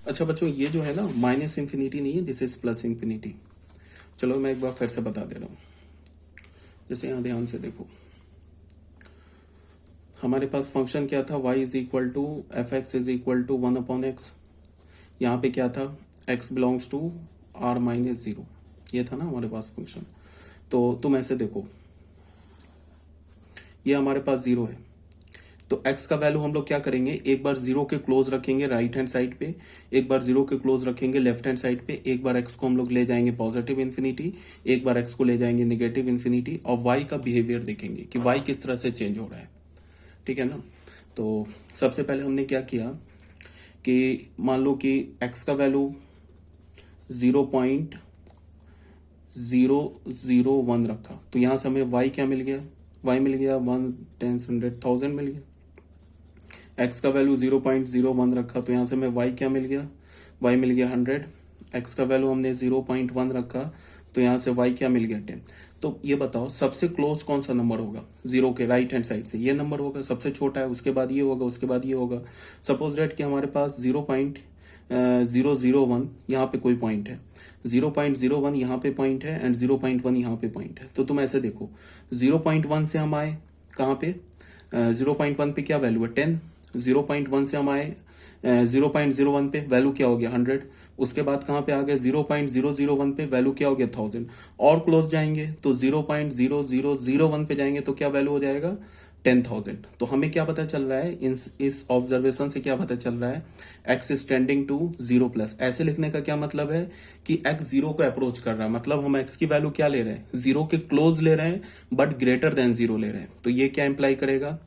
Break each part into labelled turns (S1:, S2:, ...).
S1: अच्छा बच्चों, ये जो है ना माइनस इन्फिनिटी नहीं है, दिस इज प्लस इन्फिनिटी। चलो मैं एक बार फिर से बता दे रहा हूँ। जैसे यहाँ ध्यान से देखो, हमारे पास फंक्शन क्या था, y is equal to F x is equal to 1/x। यहाँ पे क्या था, x belongs to r minus 0, ये था ना हमारे पास फंक्शन। तो तुम ऐसे देखो, ये हमारे पास 0 है, तो x का वैल्यू हम लोग क्या करेंगे, एक बार 0 के क्लोज रखेंगे राइट हैंड साइड पे, एक बार 0 के क्लोज रखेंगे लेफ्ट हैंड साइड पे, एक बार x को हम लोग ले जाएंगे पॉजिटिव इन्फिनिटी, एक बार x को ले जाएंगे नेगेटिव इन्फिनिटी, और y का बिहेवियर देखेंगे कि y किस तरह से चेंज हो रहा है। ठीक है ना। तो सबसे पहले हमने क्या किया कि मान लो कि x का वैल्यू 0.001 रखा, तो यहां से हमें y क्या मिल गया, y मिल गया 1 10 100 1000 मिल गया। x का वैल्यू 0.01 रखा, तो यहां से हमें y क्या मिल गया, y मिल गया 100। x का वैल्यू हमने 0.1 रखा, तो यहां से y क्या मिल गया 10। तो ये बताओ सबसे क्लोज कौन सा नंबर होगा, 0 के राइट हैंड साइड से ये नंबर होगा, सबसे छोटा है, उसके बाद ये होगा, उसके बाद ये होगा। सपोज डेट कि हमारे पास 0.001 यहाँ पे कोई पॉइंट है, 0.01 यहाँ पे पॉइंट है एंड 0.1 यहाँ पे पॉइंट है। तो तुम ऐसे देखो, 0.1 से हम आए कहाँ पे, 0.1 पे क्या वैल्यू है 10, 0.1 से हम आए 0.01 पे, वैल्यू क्या हो गया 100। उसके बाद कहाँ पे आ गए 0.001 पे, वैल्यू क्या हो गया 1000। और क्लोज जाएंगे तो 0.0001 पे जाएंगे तो क्या वैल्यू हो जाएगा 10,000। तो हमें क्या पता चल रहा है, इस ऑब्जर्वेशन से क्या पता चल रहा है, x is tending to 0 plus. ऐसे लिखने का क्या मतलब है कि x 0 को अप्रोच कर रहा है, मतलब हम x की वैल्यू क्या ले रहे हैं, 0 के क्लोज ले रहे हैं बट ग्रेटर देन 0 ले रहे हैं। तो ये क्या इंप्लाई करेगा,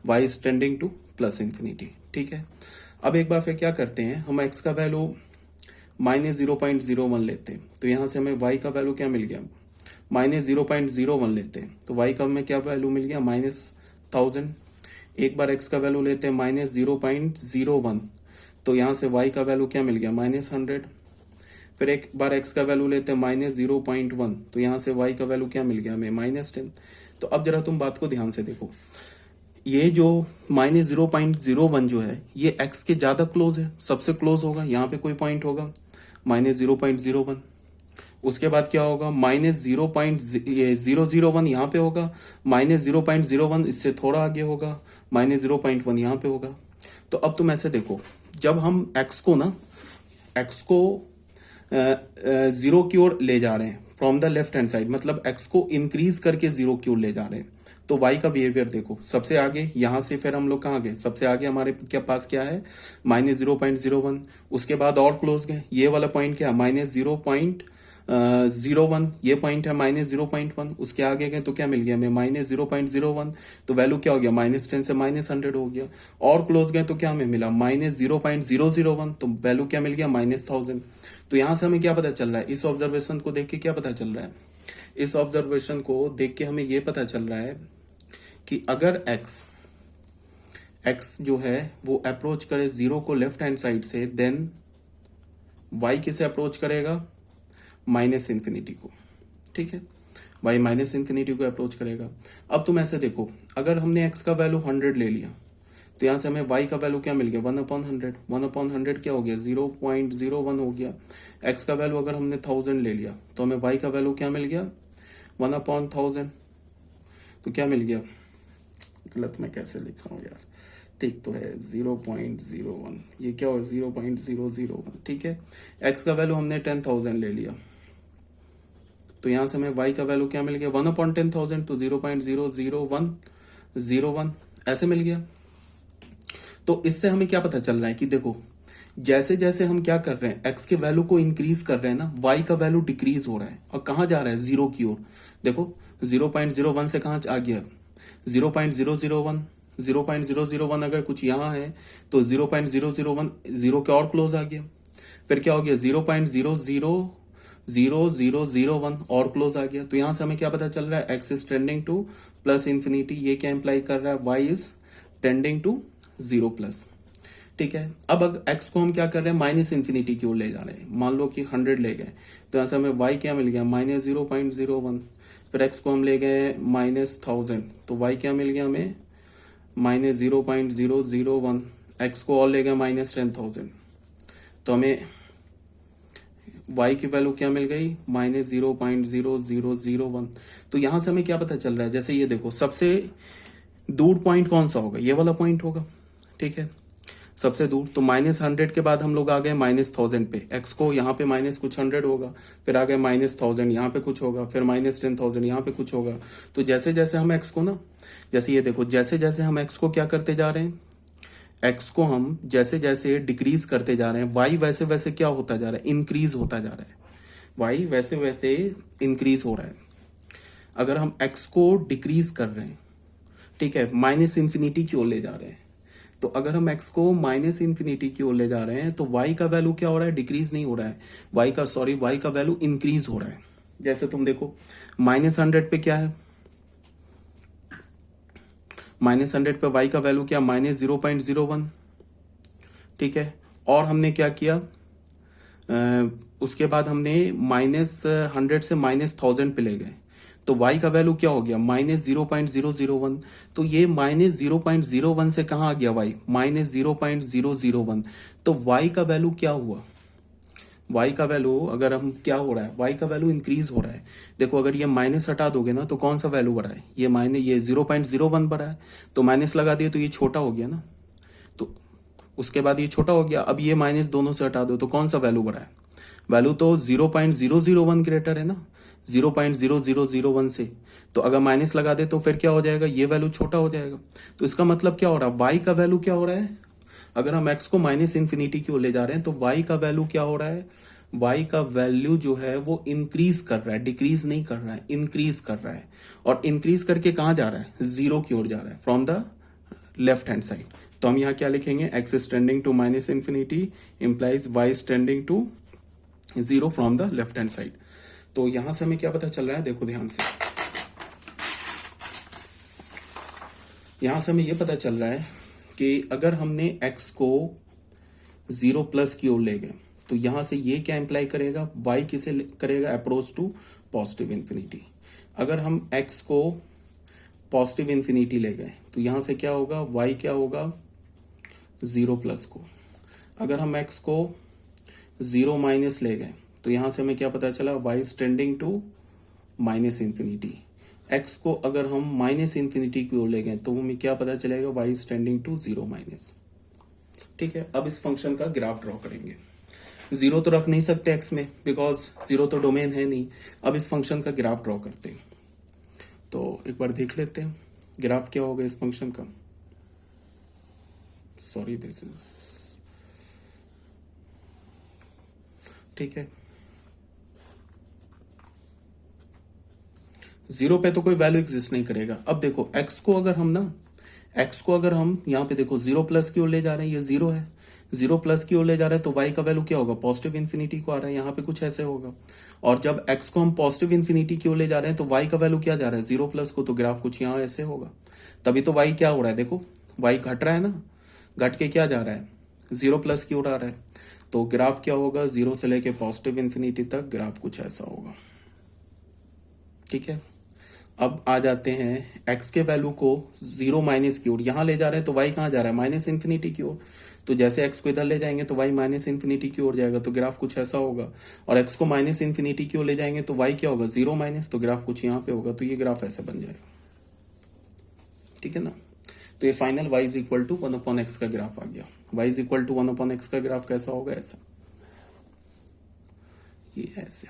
S1: y is tending to plus infinity. ठीक है, अब एक बार फिर क्या करते हैं, हम x का वैल्यू -0.01 लेते हैं, तो यहां से हमें y का वैल्यू क्या मिल गया, -0.01 लेते हैं, तो y का हमें क्या वैल्यू मिल गया -1000। एक बार x का वैल्यू लेते हैं -0.01, तो यहां से y का वैल्यू क्या मिल गया -100। फिर एक बार x का वैल्यू लेते हैं -0.1, तो यहां से y का वैल्यू क्या मिल गया हमें -10। तो अब जरा तुम बात को ध्यान से देखो, ये जो -0.01 जो है ये x के ज्यादा क्लोज है, सबसे क्लोज होगा, यहाँ पे कोई पॉइंट होगा -0.01। उसके बाद क्या होगा -0.001 यहाँ पे होगा, -0.01 इससे थोड़ा आगे होगा, -0.1 यहाँ पे होगा। तो अब तुम ऐसे देखो, जब हम x को 0 की ओर ले जा रहे हैं from the left hand side, मतलब x को इंक्रीज करके 0 की ओर ले जा रहे हैं, तो y का बिहेवियर देखो। सबसे आगे यहां से फिर हम लोग कहाँ गए, सबसे आगे हमारे क्या पास क्या है -0.01। उसके बाद और क्लोज गए, ये वाला पॉइंट क्या -0.01, ये पॉइंट है -0.1। उसके आगे गए तो क्या मिल गया हमें -0.01, तो वैल्यू क्या हो गया -10 से -100 हो गया। और क्लोज गए तो क्या हमें मिला -0.001, तो वैल्यू क्या मिल गया -1000। तो यहां से हमें क्या पता चल रहा है, इस ऑब्जर्वेशन को देख के क्या पता चल रहा है, इस ऑब्जर्वेशन को देख के हमें यह पता चल रहा है कि अगर x जो है वो अप्रोच करे 0 को लेफ्ट हैंड साइड से, देन y किसे अप्रोच करेगा, -इन्फिनिटी को। ठीक है, y -इन्फिनिटी को अप्रोच करेगा। अब तुम ऐसे देखो, अगर हमने x का वैल्यू 100 ले लिया, तो यहां से हमें y का वैल्यू क्या मिल गया 1/100। 1/100 क्या हो गया 0.01 हो गया। x का वैल्यू अगर हमने 1000 ले लिया, तो हमें y का वैल्यू क्या मिल गया 1/1000। तो क्या मिल गया, गलत मैं कैसे लिख रहा हूँ यार, ठीक तो है 0.01, ये क्या हो 0.001। ठीक है, x का वैल्यू हमने 10,000 ले लिया, तो यहां से हमें y का वैल्यू क्या मिल गया 1/10,000, तो 0.00101 ऐसे मिल गया। तो इससे हमें क्या पता चल रहा है कि देखो, जैसे जैसे हम क्या कर रहे हैं, x के वैल्यू को इंक्रीज कर रहे हैं ना, y का वैल्यू डिक्रीज हो रहा है, और कहां जा रहा है 0 की ओर। देखो 0.01 से कहां आ गया 0.001, 0.001 अगर कुछ यहाँ है तो 0.001 0 के और क्लोज आ गया। फिर क्या हो गया 0.0000001 और क्लोज आ गया। तो यहां से हमें क्या पता चल रहा है, x is tending to plus infinity. ये क्या इंप्लाई कर रहा है, y is tending to 0 plus. ठीक है, अब x को हम क्या कर रहे हैं -इन्फिनिटी की ओर ले जा रहे हैं। मान लो कि 100 ले गए, तो यहां से हमें y क्या मिल गया -0.01। फिर x को हम ले गए -1000, तो y क्या मिल गया हमें -0.001। x को और ले गए -10,000, तो हमें y की वैल्यू क्या मिल गई, -0.0001। तो यहां से हमें क्या पता चल रहा है, जैसे ये देखो सबसे दूर पॉइंट कौन सा होगा, ये वाला पॉइंट होगा, ठीक है, सबसे दूर। तो -100 के बाद हम लोग आ गए -1000 पे, x को यहाँ पे माइनस कुछ 100 होगा, फिर आ गए -1000, यहाँ पे कुछ होगा, फिर -10,000, यहाँ पे कुछ होगा। तो जैसे जैसे हम x को ना, जैसे ये देखो, जैसे जैसे हम x को क्या करते जा रहे हैं, x को हम जैसे जैसे डिक्रीज करते जा रहे हैं, y वैसे वैसे क्या होता जा रहा है, इंक्रीज होता जा रहा है, y वैसे वैसे इंक्रीज हो रहा है। अगर हम x को डिक्रीज कर रहे हैं, ठीक है, -∞ की ओर ले जा रहे हैं, तो अगर हम x को -∞ की ओर ले जा रहे हैं तो y का वैल्यू क्या हो रहा है, डिक्रीज नहीं हो रहा है, y का वैल्यू इंक्रीज हो रहा है। जैसे तुम देखो -100 पे क्या है, -100 पे y का वैल्यू क्या, -0.01, ठीक है। और हमने क्या किया, उसके बाद हमने -100 से -1000 पे ले गए, तो y का वैल्यू क्या हो गया, -0.001। तो ये -0.01 से कहाँ आ गया y, -0.001। तो y का वैल्यू क्या हुआ, y का वैल्यू अगर हम क्या हो रहा है, y का वैल्यू इंक्रीज हो रहा है। देखो अगर ये माइनस हटा दोगे ना तो कौन सा वैल्यू बढ़ा है, ये 0.01 बढ़ा है, तो माइनस लगा दिए तो ये छोटा हो गया ना, तो उसके बाद ये छोटा हो गया। अब ये माइनस दोनों से हटा दो तो कौन सा वैल्यू बढ़ा है, वैल्यू तो 0.001 ग्रेटर है ना 0.0001 से। तो अगर माइनस लगा दे तो फिर क्या हो जाएगा, ये वैल्यू छोटा हो जाएगा। तो इसका मतलब क्या हो रहा है, y का वैल्यू क्या हो रहा है, अगर हम x को -∞ की ओर ले जा रहे हैं तो y का वैल्यू क्या हो रहा है, y का वैल्यू जो है वो इंक्रीज कर रहा है, डिक्रीज नहीं कर रहा है, इंक्रीज कर रहा है। और इंक्रीज करके कहाँ जा रहा है, जीरो की ओर जा रहा है, from the left hand side. तो हम यहाँ क्या लिखेंगे, x is tending to -∞ implies y is tending to 0 from the left hand side. तो यहां से हमें क्या पता चल रहा है, देखो ध्यान से, यहां से हमें यह पता चल रहा है कि अगर हमने x को 0+ की ओर ले गए तो यहां से ये क्या इंप्लाई करेगा, y किसे करेगा, अप्रोच टू पॉजिटिव इन्फिनिटी। अगर हम x को पॉजिटिव इन्फिनिटी ले गए तो यहां से क्या होगा, y क्या होगा, 0+ को। अगर हम x को 0- ले गए तो यहां से हमें क्या पता चला, y is tending to -∞। x को अगर हम -∞ की ओर ले गए तो हमें क्या पता चलेगा, y is tending to 0-। ठीक है, अब इस फंक्शन का ग्राफ ड्रॉ करेंगे। 0 तो रख नहीं सकते x में, बिकॉज 0 तो डोमेन है नहीं। अब इस फंक्शन का ग्राफ ड्रॉ करते हैं, तो एक बार देख लेते हैं ग्राफ क्या होगा इस फंक्शन का। सॉरी, दिस इज, ठीक है, 0 पे तो कोई वैल्यू एग्जिस्ट नहीं करेगा। अब देखो x को अगर हम यहाँ पे देखो 0+ की ओर ले जा रहे हैं, ये 0 है, 0+ की ओर ले जा रहे हैं तो y का वैल्यू क्या होगा, पॉजिटिव इन्फिनिटी को आ रहा है, यहाँ पे कुछ ऐसे होगा। और जब x को हम पॉजिटिव इन्फिनिटी की ओर ले जा रहे हैं तो y का वैल्यू क्या जा रहा है, 0+ को, तो ग्राफ कुछ यहाँ ऐसे होगा। तभी तो y क्या हो रहा है, देखो y घट रहा है ना, घट के क्या जा रहा है, 0+ की ओर आ रहा है। तो ग्राफ क्या होगा, 0 से लेके पॉजिटिव इन्फिनिटी तक ग्राफ कुछ ऐसा होगा। ठीक है, अब आ जाते हैं x के वैल्यू को 0- की ओर यहां ले जा रहे हैं तो y कहां जा रहा है, -∞ की ओर। तो जैसे x को इधर ले जाएंगे तो y -∞ की ओर जाएगा, तो ग्राफ कुछ ऐसा होगा। और x को -∞ की ओर ले जाएंगे तो y क्या होगा, 0-, तो ग्राफ कुछ यहाँ पे होगा। तो ये ग्राफ ऐसे बन जाएगा, ठीक है ना। तो ये final y is equal to 1/x का ग्राफ आ गया। y is equal to 1/x का ग्राफ कैसा होगा, ऐसा, ये ऐसे।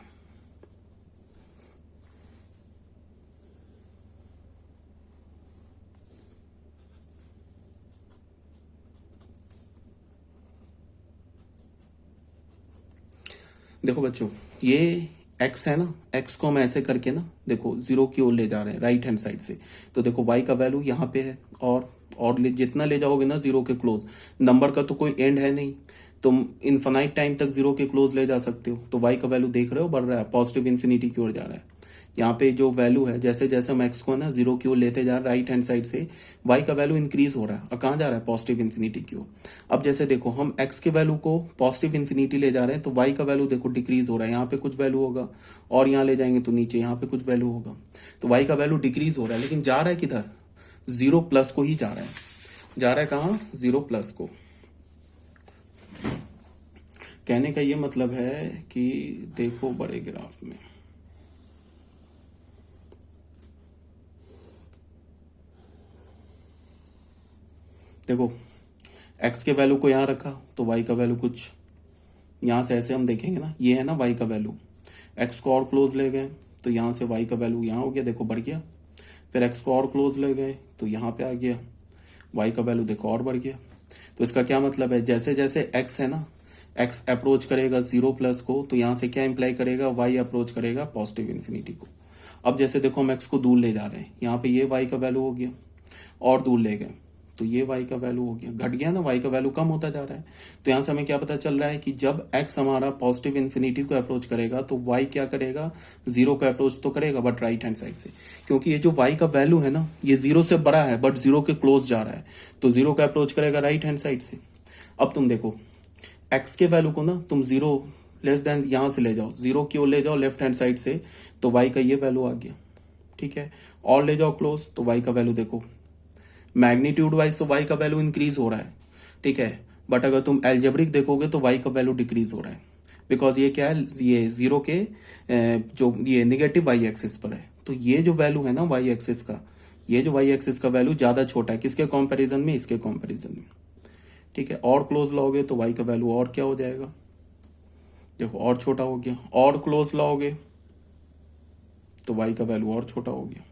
S1: देखो बच्चों, ये x है ना, x को हम ऐसे करके ना, देखो 0 की ओर ले जा रहे हैं राइट हैंड साइड से। तो देखो y का वैल्यू यहाँ पे है, और जितना ले जाओगे ना 0 के क्लोज, नंबर का तो कोई एंड है नहीं, तुम इन्फिनाइट टाइम तक 0 के क्लोज ले जा सकते हो। तो y का वैल्यू देख रहे हो बढ़ रहा है, पॉजिटिव इन्फिनिटी की ओर जा रहा है। यहाँ पे जो वैल्यू है, जैसे जैसे हम x को ना 0 की ओर लेते जा रहे हैं राइट हैंड साइड से, y का वैल्यू इंक्रीज हो रहा है। और कहाँ जा रहा है, पॉजिटिव इन्फिनिटी की ओर। अब जैसे देखो हम x के वैल्यू को पॉजिटिव इन्फिनिटी ले जा रहे हैं तो y का वैल्यू देखो डिक्रीज हो रहा है, यहाँ पे कुछ वैल्यू होगा, और यहाँ ले जाएंगे तो नीचे यहाँ पे कुछ वैल्यू होगा। तो y का वैल्यू डिक्रीज हो रहा है, लेकिन जा रहा है किधर, 0+ को ही जा रहा है। जा रहा है कहाँ, 0+ को। कहने का ये मतलब है कि देखो बड़े ग्राफ में देखो x के वैल्यू को यहाँ रखा तो y का वैल्यू कुछ यहाँ से ऐसे हम देखेंगे ना, ये है ना y का वैल्यू, x को और क्लोज ले गए तो यहाँ से y का वैल्यू यहाँ हो गया, देखो बढ़ गया। फिर x को और क्लोज ले गए तो यहाँ पे आ गया, y का वैल्यू देखो और बढ़ गया। तो इसका क्या मतलब है, जैसे जैसे x है ना, x अप्रोच करेगा 0 प्लस को तो यहाँ से क्या इंप्लाई करेगा, y अप्रोच करेगा पॉजिटिव इन्फिनिटी को। अब जैसे देखो हम x को दूर ले जा रहे हैं, यहाँ पे ये y का वैल्यू हो गया और दूर ले गए तो ये y का वैल्यू हो गया, घट गया ना, y का वैल्यू कम होता जा रहा है। तो यहाँ से हमें क्या पता चल रहा है कि जब x हमारा पॉजिटिव इन्फिनिटी को अप्रोच करेगा तो y क्या करेगा, 0 को अप्रोच तो करेगा बट राइट हैंड साइड से, क्योंकि ये जो y का वैल्यू है ना ये 0 से बड़ा है बट 0 के क्लोज जा रहा है, तो 0 का अप्रोच करेगा राइट हैंड साइड से। अब तुम देखो x के वैल्यू को ना तुम 0 लेस देन यहाँ से ले जाओ, 0 की ओर ले जाओ लेफ्ट हैंड साइड से तो y का ये वैल्यू आ गया, ठीक है, और ले जाओ क्लोज तो y का वैल्यू देखो मैग्नीट्यूड वाइज तो y का वैल्यू इंक्रीज हो रहा है, ठीक है, बट अगर तुम एल्जेब्रिक देखोगे तो y का वैल्यू डिक्रीज हो रहा है, बिकॉज ये क्या है, ये 0 के जो ये नेगेटिव y एक्सिस पर है। तो ये जो वैल्यू है ना y एक्सिस का, ये जो y एक्सिस का वैल्यू ज्यादा छोटा है, किसके कंपैरिजन में, इसके कंपैरिजन में, ठीक है। और क्लोज लाओगे तो y का वैल्यू और क्या हो जाएगा, देखो और छोटा हो गया, और क्लोज लाओगे तो y का वैल्यू और छोटा हो गया,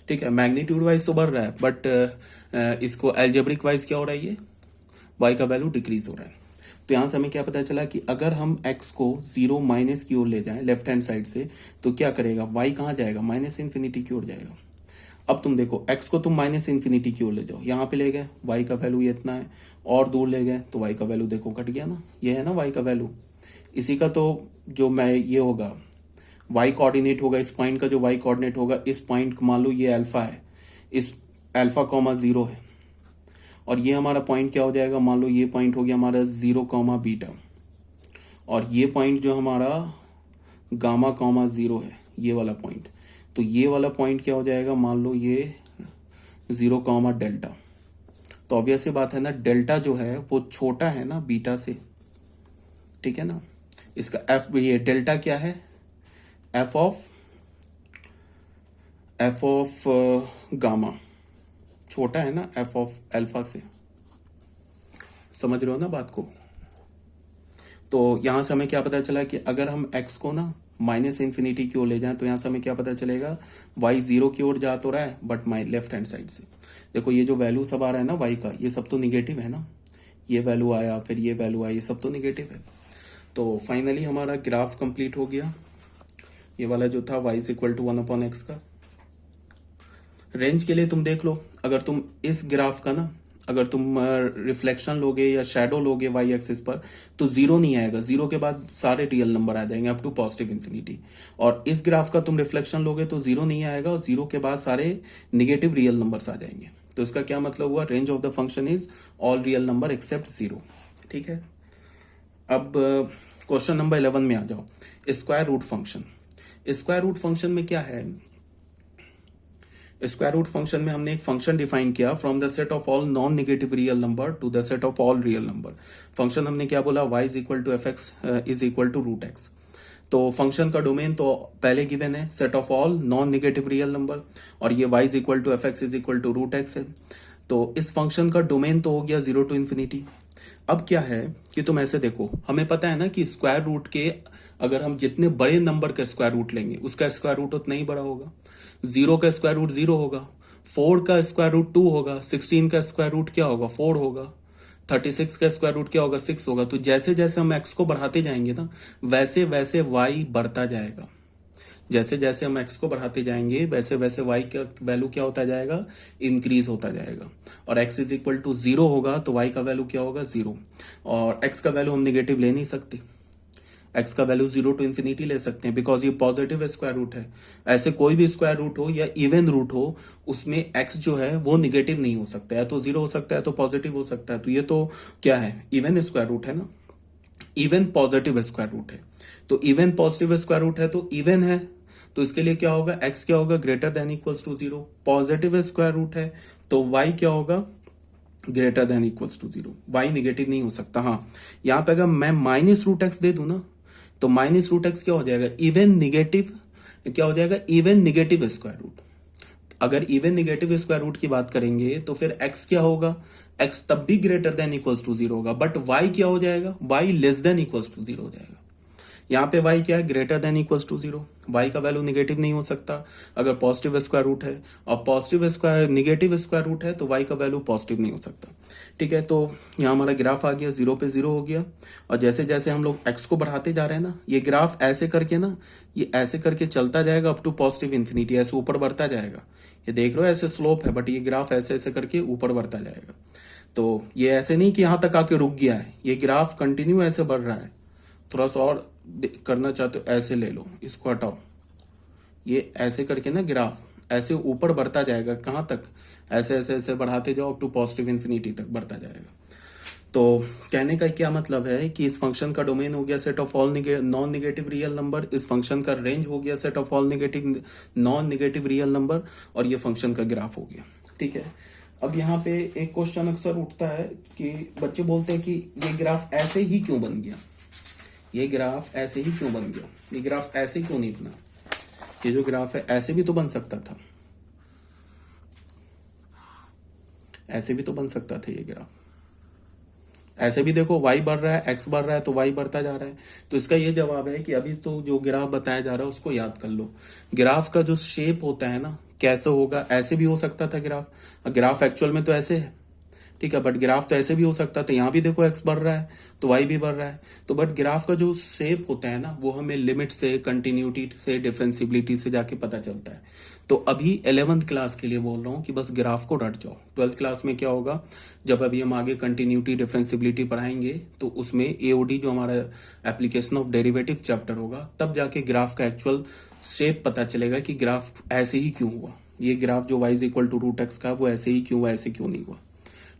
S1: ठीक है। मैग्नीट्यूड वाइज तो बढ़ रहा है बट इसको एल्जेब्रिक वाइज क्या हो रहा है, ये y का वैल्यू डिक्रीज हो रहा है। तो यहां से हमें क्या पता चला कि अगर हम x को 0 माइनस की ओर ले जाएं लेफ्ट हैंड साइड से तो क्या करेगा, y कहाँ जाएगा, माइनस इन्फिनिटी की ओर जाएगा। अब तुम देखो x को तुम माइनस इन्फिनिटी की ओर ले जाओ, यहाँ पे ले गए y का वैल्यू ये इतना है, और दूर ले गए तो y का वैल्यू देखो घट गया ना, ये है ना y का वैल्यू। इसी का तो जो मैं ये होगा y कोऑर्डिनेट होगा, इस पॉइंट का जो y कोऑर्डिनेट होगा, इस पॉइंट मान लो ये अल्फा है, इस अल्फा कॉमा 0 है, और ये हमारा पॉइंट क्या हो जाएगा, मान लो ये पॉइंट हो गया हमारा 0 कॉमा बीटा, और ये पॉइंट जो हमारा गामा कॉमा 0 है, ये वाला पॉइंट, तो ये वाला पॉइंट क्या हो जाएगा, मान लो ये 0 कॉमा डेल्टा। तो ऑब्वियस सी बात है ना, डेल्टा जो है वो छोटा है ना बीटा से, ठीक है ना। इसका एफ, ये डेल्टा क्या है, एफ ऑफ गामा छोटा है ना एफ ऑफ अल्फा से, समझ रहे हो ना बात को। तो यहां से हमें क्या पता चला कि अगर हम x को ना माइनस इन्फिनिटी की ओर ले जाएं तो यहां से हमें क्या पता चलेगा, y 0 की ओर जा तो रहा है but my left hand side से। देखो ये जो वैल्यू सब आ रहा है ना y का, ये सब तो निगेटिव है ना, ये वैल्यू आया फिर ये वैल्यू आया, ये सब तो निगेटिव है। तो फाइनली हमारा ग्राफ कंप्लीट हो गया, ये वाला जो था y is equal to 1/x का। रेंज के लिए तुम देख लो, अगर तुम इस ग्राफ का ना अगर तुम रिफ्लेक्शन लोगे या शेडो लोगे वाई एक्सिस पर तो 0 नहीं आएगा, 0 के बाद सारे रियल नंबर आ जाएंगे अप टू पॉजिटिव इन्फिनिटी। और इस ग्राफ का तुम रिफ्लेक्शन लोगे तो 0 नहीं आएगा और 0 के बाद सारे निगेटिव रियल नंबर्स आ जाएंगे। तो इसका क्या मतलब हुआ, range of the function is all real number except 0, ठीक है। अब क्वेश्चन नंबर 11 में आ जाओ, square root function. Square root function में क्या है, स्क्वायर रूट फंक्शन में हमने एक फंक्शन डिफाइन किया, from the set of all non negative real number to the set of all real number. Function हमने क्या बोला, y is equal to F x is equal to root X. तो function का domain तो पहले given है, set of all non negative real number, और ये y is equal to F x is equal to root X है। तो इस फंक्शन का डोमेन तो हो गया 0 टू इन्फिनिटी। अब क्या है कि तुम ऐसे देखो, हमें पता है ना कि स्क्वायर रूट के अगर हम जितने बड़े नंबर का स्क्वायर रूट लेंगे उसका स्क्वायर रूट उतना ही बड़ा होगा। 0 का स्क्वायर रूट 0 होगा, 4 का स्क्वायर रूट 2 होगा, 16 का स्क्वायर रूट क्या होगा 4 होगा, 36 का स्क्वायर रूट क्या होगा 6 होगा। तो जैसे जैसे हम x को बढ़ाते जाएंगे ना वैसे वैसे y बढ़ता जाएगा, जैसे जैसे हम x को बढ़ाते जाएंगे वैसे वैसे y का वैल्यू क्या होता जाएगा, इंक्रीज होता जाएगा। और x इज इक्वल टू 0 होगा तो y का वैल्यू क्या होगा 0, और x का वैल्यू हम निगेटिव ले नहीं सकते, x का वैल्यू 0 टू इन्फिनिटी ले सकते हैं बिकॉज ये पॉजिटिव स्क्वायर रूट है। ऐसे कोई भी स्क्वायर रूट हो या इवन रूट हो उसमें x जो है वो निगेटिव नहीं हो सकता है, तो 0 हो सकता है तो पॉजिटिव हो सकता है। तो ये तो क्या है, इवन स्क्वायर रूट है ना, इवन पॉजिटिव स्क्वायर रूट है। तो इवन पॉजिटिव स्क्वायर रूट है तो इवन है, तो इसके लिए क्या होगा, x क्या होगा greater than equals to 0। Positive square root है तो y क्या होगा greater than equals to 0, Y negative नहीं हो सकता। हाँ, यहाँ पे अगर मैं माइनस रूट एक्स दे दूं ना, तो माइनस रूट एक्स क्या हो जाएगा, इवन निगेटिव, क्या हो जाएगा, इवन निगेटिव स्क्वायर रूट। अगर इवन निगेटिव स्क्वायर रूट की बात करेंगे तो फिर x क्या होगा, x तब भी ग्रेटर देन इक्वल्स टू 0 होगा, बट y क्या हो जाएगा, y less than equals to 0 हो जाएगा। यहाँ पे y क्या है, greater than equals to 0, y का वैल्यू निगेटिव नहीं हो सकता अगर पॉजिटिव स्क्वायर रूट है, और positive square negative square root है तो y का वैल्यू पॉजिटिव नहीं हो सकता। ठीक है, तो यहाँ हमारा ग्राफ आ गया, 0 पे 0 हो गया, और जैसे जैसे हम लोग x को बढ़ाते जा रहे हैं ना, ये ग्राफ ऐसे करके ना, ये ऐसे करके चलता जाएगा अप टू पॉजिटिव इन्फिनिटी, ऐसे ऊपर बढ़ता जाएगा। ये देख रहे हो ऐसे स्लोप है, बट ये ग्राफ ऐसे ऐसे करके ऊपर बढ़ता जाएगा। तो ये ऐसे नहीं कि यहाँ तक आके रुक गया है, ये ग्राफ कंटिन्यू ऐसे बढ़ रहा है। थोड़ा सा और करना चाहते हो, ऐसे ले लो, इसको हटाओ, ये ऐसे करके ना ग्राफ ऐसे ऊपर बढ़ता जाएगा, कहाँ तक, ऐसे ऐसे ऐसे बढ़ाते जाओ अप टू पॉजिटिव इन्फिनिटी तक बढ़ता जाएगा। तो कहने का क्या मतलब है कि इस फंक्शन का डोमेन हो गया set of all non negative real number, इस फंक्शन का रेंज हो गया set of all negative non negative real number, और ये फंक्शन का ग्राफ हो गया। ठीक है, अब यहाँ पे एक क्वेश्चन अक्सर उठता है कि बच्चे बोलते हैं कि ये ग्राफ ऐसे ही क्यों बन गया, ये ग्राफ ऐसे ही क्यों बन गया, ये ग्राफ ऐसे क्यों नहीं बना, ये जो ग्राफ है ऐसे भी तो बन सकता था, ऐसे भी तो बन सकता था ये ग्राफ, ऐसे भी देखो y बढ़ रहा है, x बढ़ रहा है, तो y बढ़ता जा रहा है। तो इसका ये जवाब है कि अभी तो जो ग्राफ बताया जा रहा है उसको याद कर लो। ग्राफ का जो शेप होता है ना, कैसे होगा, ऐसे भी हो सकता था ग्राफ, ग्राफ एक्चुअल में तो ऐसे है, ठीक है, बट ग्राफ तो ऐसे भी हो सकता था, यहाँ भी देखो x बढ़ रहा है तो y भी बढ़ रहा है। तो बट ग्राफ का जो शेप होता है ना, वो हमें लिमिट से, कंटिन्यूटी से, डिफरेंशियबिलिटी से जाके पता चलता है। तो अभी 11th क्लास के लिए बोल रहा हूँ कि बस ग्राफ को रट जाओ। 12th क्लास में क्या होगा, जब अभी हम आगे कंटिन्यूटी डिफरेंशियबिलिटी पढ़ाएंगे तो उसमें एओडी जो हमारा एप्लीकेशन ऑफ डेरिवेटिव चैप्टर होगा, तब जाके ग्राफ का एक्चुअल शेप पता चलेगा कि ग्राफ ऐसे ही क्यों हुआ, ये ग्राफ जो y equal to root X का वो ऐसे ही क्यों हुआ, ऐसे क्यों नहीं हुआ।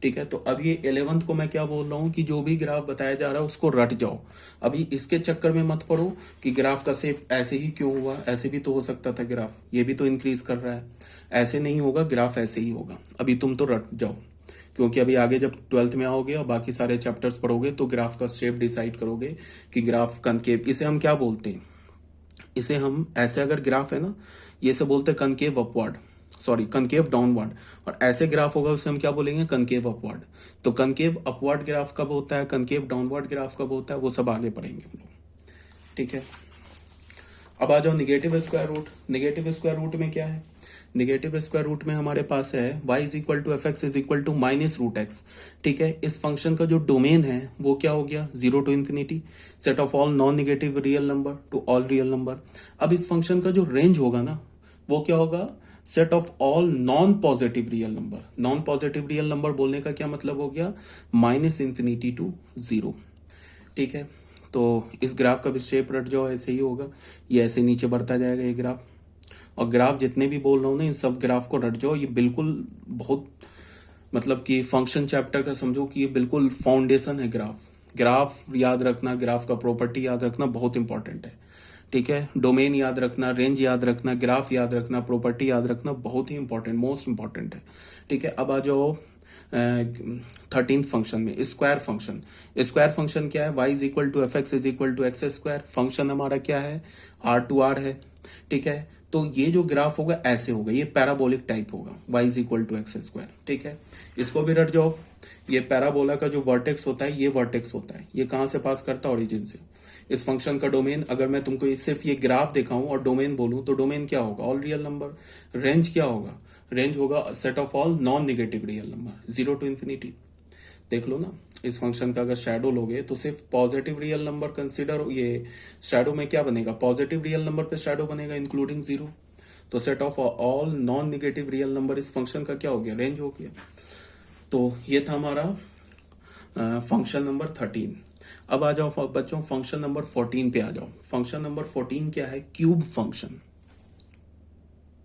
S1: ठीक है, तो अब ये 11th को मैं क्या बोल रहा हूँ कि जो भी ग्राफ बताया जा रहा है उसको रट जाओ। अभी इसके चक्कर में मत पड़ो कि ग्राफ का शेप ऐसे ही क्यों हुआ, ऐसे भी तो हो सकता था ग्राफ, ये भी तो इंक्रीज कर रहा है, ऐसे नहीं होगा, ग्राफ ऐसे ही होगा। अभी तुम तो रट जाओ, क्योंकि अभी आगे जब 12th में आओगे और बाकी सारे चैप्टर्स पढ़ोगे तो ग्राफ का शेप डिसाइड करोगे कि ग्राफ कनकेव, इसे हम क्या बोलते हैं, इसे हम ऐसे अगर ग्राफ है ना, ये से बोलते हैं concave upward, sorry concave downward, और ऐसे ग्राफ होगा उसे हम क्या बोलेंगे, कनकेव अपवर्ड। तो कनकेव अपवर्ड ग्राफ कब होता है, कनकेव डाउनवर्ड ग्राफ कब होता है, वो सब आगे पढ़ेंगे हम लोग। ठीक है, अब आ जाओ negative square root. Negative square root में क्या है, निगेटिव स्क्वायर रूट में हमारे पास है y is equal to F x is equal to minus root X. ठीक है, इस फंक्शन का जो डोमेन है वो क्या हो गया, 0 to infinity, set of all non negative real number to all real number. अब इस फंक्शन का जो रेंज होगा ना, वो क्या होगा, set of all non positive real number. Non positive real number बोलने का क्या मतलब हो गया, माइनस इन्फिनिटी टू 0। ठीक है, तो इस ग्राफ का भी शेप रट जाओ, ऐसे ही होगा, ये ऐसे नीचे बढ़ता जाएगा ये ग्राफ। और ग्राफ जितने भी बोल रहा हूँ ना, इन सब ग्राफ को रट जाओ, ये बिल्कुल बहुत मतलब कि फंक्शन चैप्टर का समझो कि ये बिल्कुल फाउंडेशन है ग्राफ। ग्राफ याद रखना, ग्राफ का प्रॉपर्टी याद रखना बहुत इंपॉर्टेंट है। ठीक है, डोमेन याद रखना, रेंज याद रखना, ग्राफ याद रखना, प्रॉपर्टी याद रखना बहुत ही इंपॉर्टेंट, मोस्ट इंपॉर्टेंट है। ठीक है, अब आ जाओ 13th फंक्शन में, स्क्वायर फंक्शन। स्क्वायर फंक्शन क्या है, y is equal to F x is equal to x square. Function हमारा क्या है, r टू r है। ठीक है, तो ये जो ग्राफ होगा ऐसे होगा, ये पैराबोलिक टाइप होगा, y is equal to x square. ठीक है, इसको भी रट जाओ, ये पैराबोला का जो वर्टेक्स होता है, ये वर्टेक्स होता है, ये कहां से पास करता है, ओरिजिन से। इस फंक्शन का डोमेन, अगर मैं तुमको सिर्फ ये ग्राफ दिखाऊं और डोमेन बोलूं, तो डोमेन क्या होगा, ऑल रियल नंबर। रेंज क्या होगा, रेंज होगा set of all non negative real number, 0 to infinity. देख लो ना, इस फंक्शन का अगर शैडो लोगे तो सिर्फ पॉजिटिव रियल नंबर कंसीडर, ये शैडो में क्या बनेगा, पॉजिटिव रियल नंबर पे शैडो बनेगा इंक्लूडिंग 0। तो set of all non negative real number इस फंक्शन का क्या हो गया, रेंज हो गया। तो ये था हमारा फंक्शन नंबर 13। अब आ जाओ बच्चों फंक्शन नंबर 14 पे आ जाओ। फंक्शन नंबर 14 क्या है, क्यूब फंक्शन।